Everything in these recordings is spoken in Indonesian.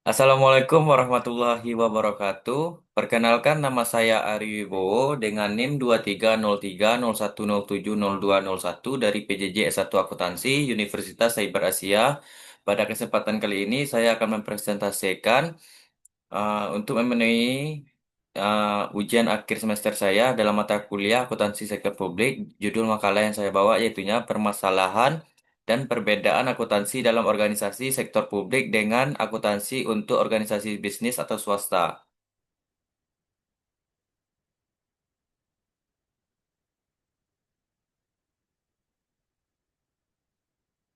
Assalamualaikum warahmatullahi wabarakatuh. Perkenalkan nama saya Ari Wibowo dengan NIM 230301070201 dari PJJ S1 Akuntansi Universitas Cyber Asia. Pada kesempatan kali ini saya akan mempresentasikan untuk memenuhi ujian akhir semester saya dalam mata kuliah Akuntansi Sektor Publik. Judul makalah yang saya bawa yaitunya Permasalahan dan Perbedaan Akuntansi dalam Organisasi Sektor Publik dengan Akuntansi untuk Organisasi Bisnis atau Swasta.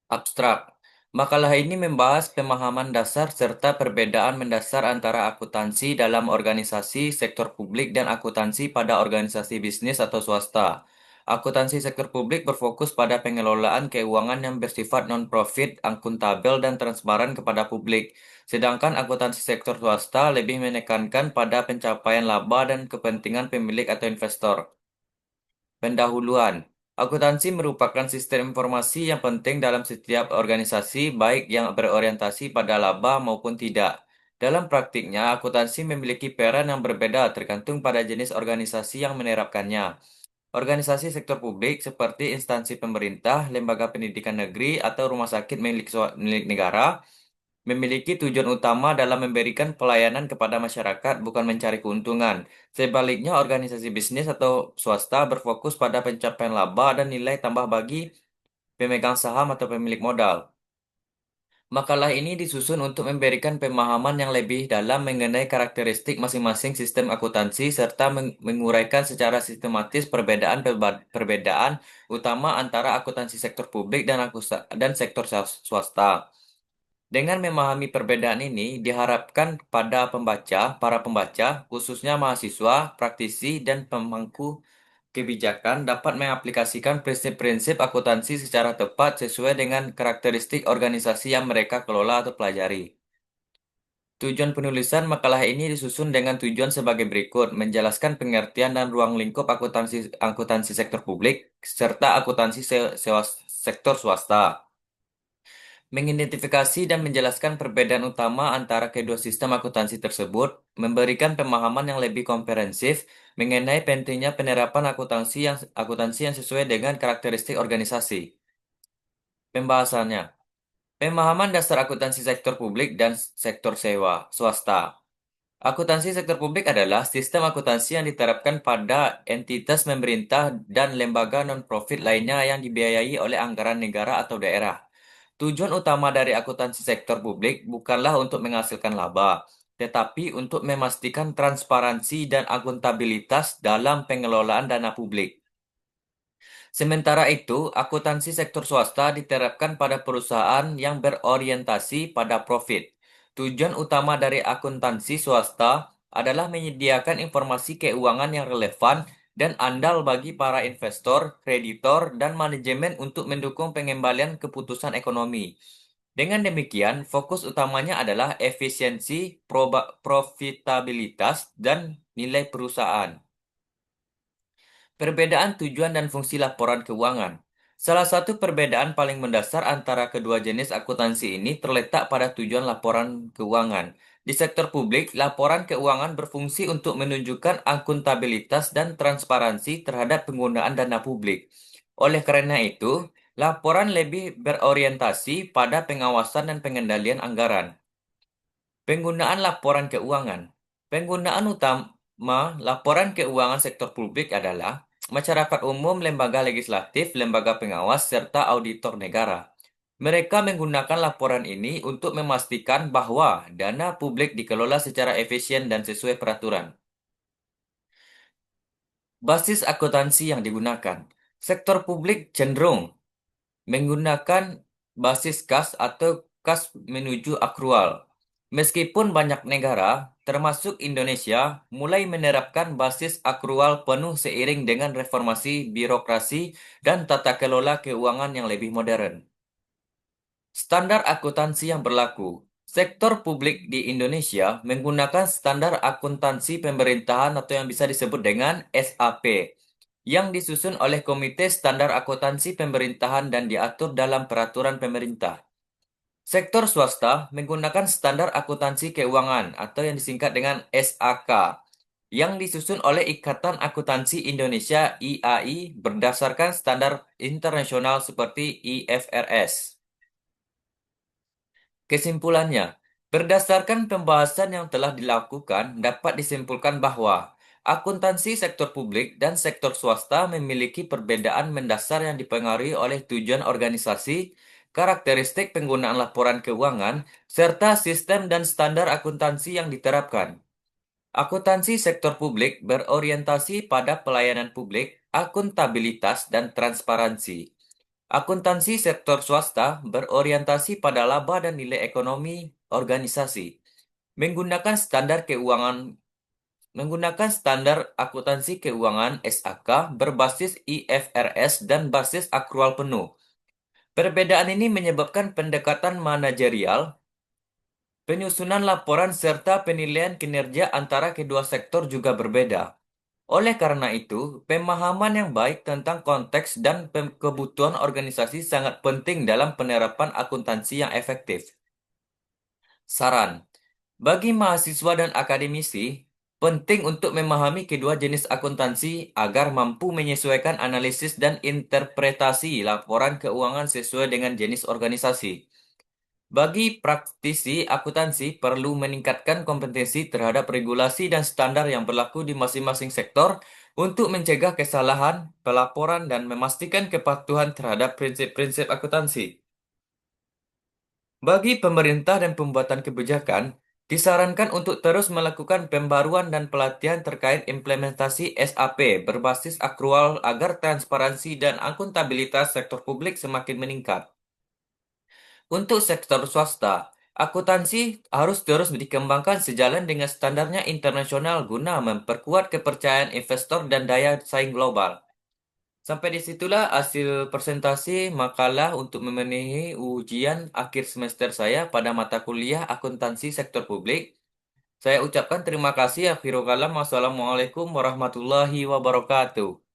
Abstrak. Makalah ini membahas pemahaman dasar serta perbedaan mendasar antara akuntansi dalam organisasi sektor publik dan akuntansi pada organisasi bisnis atau swasta. Akuntansi sektor publik berfokus pada pengelolaan keuangan yang bersifat non-profit, akuntabel, dan transparan kepada publik. Sedangkan akuntansi sektor swasta lebih menekankan pada pencapaian laba dan kepentingan pemilik atau investor. Pendahuluan. Akuntansi merupakan sistem informasi yang penting dalam setiap organisasi, baik yang berorientasi pada laba maupun tidak. Dalam praktiknya, akuntansi memiliki peran yang berbeda tergantung pada jenis organisasi yang menerapkannya. Organisasi sektor publik seperti instansi pemerintah, lembaga pendidikan negeri, atau rumah sakit milik negara memiliki tujuan utama dalam memberikan pelayanan kepada masyarakat, bukan mencari keuntungan. Sebaliknya, organisasi bisnis atau swasta berfokus pada pencapaian laba dan nilai tambah bagi pemegang saham atau pemilik modal. Makalah ini disusun untuk memberikan pemahaman yang lebih dalam mengenai karakteristik masing-masing sistem akuntansi serta menguraikan secara sistematis perbedaan utama antara akuntansi sektor publik dan sektor swasta. Dengan memahami perbedaan ini, diharapkan para pembaca, khususnya mahasiswa, praktisi, dan pemangku kebijakan dapat mengaplikasikan prinsip-prinsip akuntansi secara tepat sesuai dengan karakteristik organisasi yang mereka kelola atau pelajari. Tujuan penulisan makalah ini disusun dengan tujuan sebagai berikut: menjelaskan pengertian dan ruang lingkup akuntansi sektor publik serta akuntansi sektor swasta, mengidentifikasi dan menjelaskan perbedaan utama antara kedua sistem akuntansi tersebut, memberikan pemahaman yang lebih komprehensif mengenai pentingnya penerapan akuntansi yang sesuai dengan karakteristik organisasi. Pembahasannya, pemahaman dasar akuntansi sektor publik dan sektor swasta. Akuntansi sektor publik adalah sistem akuntansi yang diterapkan pada entitas pemerintah dan lembaga non-profit lainnya yang dibiayai oleh anggaran negara atau daerah. Tujuan utama dari akuntansi sektor publik bukanlah untuk menghasilkan laba, tetapi untuk memastikan transparansi dan akuntabilitas dalam pengelolaan dana publik. Sementara itu, akuntansi sektor swasta diterapkan pada perusahaan yang berorientasi pada profit. Tujuan utama dari akuntansi swasta adalah menyediakan informasi keuangan yang relevan dan andal bagi para investor, kreditor, dan manajemen untuk mendukung pengembalian keputusan ekonomi. Dengan demikian, fokus utamanya adalah efisiensi, profitabilitas, dan nilai perusahaan. Perbedaan tujuan dan fungsi laporan keuangan. Salah satu perbedaan paling mendasar antara kedua jenis akuntansi ini terletak pada tujuan laporan keuangan. Di sektor publik, laporan keuangan berfungsi untuk menunjukkan akuntabilitas dan transparansi terhadap penggunaan dana publik. Oleh karena itu, laporan lebih berorientasi pada pengawasan dan pengendalian anggaran. Penggunaan laporan keuangan. Penggunaan utama laporan keuangan sektor publik adalah masyarakat umum, lembaga legislatif, lembaga pengawas, serta auditor negara. Mereka menggunakan laporan ini untuk memastikan bahwa dana publik dikelola secara efisien dan sesuai peraturan. Basis akuntansi yang digunakan. Sektor publik cenderung menggunakan basis kas atau kas menuju akrual. Meskipun banyak negara, termasuk Indonesia, mulai menerapkan basis akrual penuh seiring dengan reformasi birokrasi dan tata kelola keuangan yang lebih modern. Standar akuntansi yang berlaku. Sektor publik di Indonesia menggunakan standar akuntansi pemerintahan atau yang bisa disebut dengan SAP, yang disusun oleh Komite Standar Akuntansi Pemerintahan dan diatur dalam peraturan pemerintah. Sektor swasta menggunakan standar akuntansi keuangan atau yang disingkat dengan SAK yang disusun oleh Ikatan Akuntansi Indonesia IAI berdasarkan standar internasional seperti IFRS. Kesimpulannya, berdasarkan pembahasan yang telah dilakukan, dapat disimpulkan bahwa akuntansi sektor publik dan sektor swasta memiliki perbedaan mendasar yang dipengaruhi oleh tujuan organisasi, karakteristik penggunaan laporan keuangan, serta sistem dan standar akuntansi yang diterapkan. Akuntansi sektor publik berorientasi pada pelayanan publik, akuntabilitas, dan transparansi. Akuntansi sektor swasta berorientasi pada laba dan nilai ekonomi organisasi, menggunakan standar keuangan menggunakan standar akuntansi keuangan SAK berbasis IFRS dan basis akrual penuh. Perbedaan ini menyebabkan pendekatan manajerial, penyusunan laporan serta penilaian kinerja antara kedua sektor juga berbeda. Oleh karena itu, pemahaman yang baik tentang konteks dan kebutuhan organisasi sangat penting dalam penerapan akuntansi yang efektif. Saran: bagi mahasiswa dan akademisi, penting untuk memahami kedua jenis akuntansi agar mampu menyesuaikan analisis dan interpretasi laporan keuangan sesuai dengan jenis organisasi. Bagi praktisi akuntansi perlu meningkatkan kompetensi terhadap regulasi dan standar yang berlaku di masing-masing sektor untuk mencegah kesalahan pelaporan dan memastikan kepatuhan terhadap prinsip-prinsip akuntansi. Bagi pemerintah dan pembuatan kebijakan, disarankan untuk terus melakukan pembaruan dan pelatihan terkait implementasi SAP berbasis akrual agar transparansi dan akuntabilitas sektor publik semakin meningkat. Untuk sektor swasta, akuntansi harus terus dikembangkan sejalan dengan standarnya internasional guna memperkuat kepercayaan investor dan daya saing global. Sampai disitulah hasil presentasi makalah untuk memenuhi ujian akhir semester saya pada mata kuliah akuntansi sektor publik. Saya ucapkan terima kasih. Akhirul kalam. Wassalamualaikum warahmatullahi wabarakatuh.